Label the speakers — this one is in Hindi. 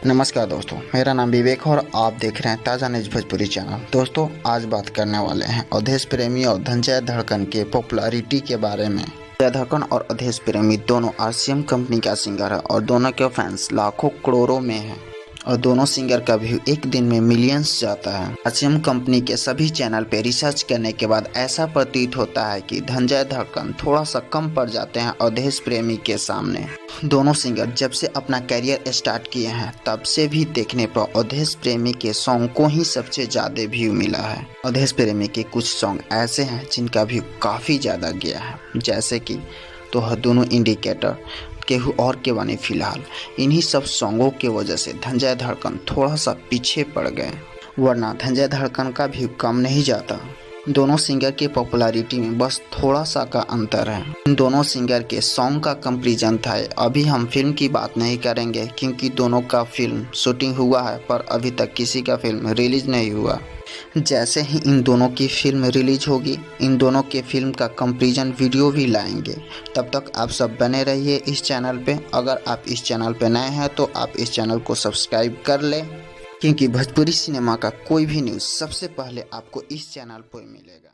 Speaker 1: नमस्कार दोस्तों, मेरा नाम विवेक है और आप देख रहे हैं ताज़ा न्यूज भोजपुरी चैनल। दोस्तों, आज बात करने वाले हैं अवधेश प्रेमी और धनंजय धड़कन के पॉपुलैरिटी के बारे में। धनंजय धड़कन और अवधेश प्रेमी दोनों आरसीएम कंपनी का सिंगर है और दोनों के फैंस लाखों करोड़ों में हैं और दोनों सिंगर का व्यू एक दिन में मिलियंस जाता है। आरसीएम कंपनी के सभी चैनल पे रिसर्च करने के बाद ऐसा प्रतीत होता है कि धनंजय धड़कन थोड़ा सा कम पड़ जाते हैं अवधेश प्रेमी के सामने। दोनों सिंगर जब से अपना करियर स्टार्ट किए हैं तब से भी देखने पर अवधेश प्रेमी के सॉन्ग को ही सबसे ज़्यादा व्यू मिला है। अवधेश प्रेमी के कुछ सॉन्ग ऐसे हैं जिनका व्यू काफ़ी ज़्यादा गया है, जैसे कि तो दोनों इंडिकेटर, केहू और के बने फिलहाल। इन्हीं सब सॉन्गों के वजह से धनंजय धड़कन थोड़ा सा पीछे पड़ गए, वरना धनंजय धड़कन का व्यू कम नहीं जाता। दोनों सिंगर की पॉपुलैरिटी में बस थोड़ा सा का अंतर है। इन दोनों सिंगर के सॉन्ग का कंपैरिजन था। अभी हम फिल्म की बात नहीं करेंगे क्योंकि दोनों का फिल्म शूटिंग हुआ है, पर अभी तक किसी का फिल्म रिलीज नहीं हुआ। जैसे ही इन दोनों की फिल्म रिलीज होगी, इन दोनों के फिल्म का कंपैरिजन वीडियो भी लाएंगे। तब तक आप सब बने रहिए इस चैनल पे। अगर आप इस चैनल पे नए हैं तो आप इस चैनल को सब्सक्राइब कर लें, क्योंकि भोजपुरी सिनेमा का कोई भी न्यूज़ सबसे पहले आपको इस चैनल पर मिलेगा।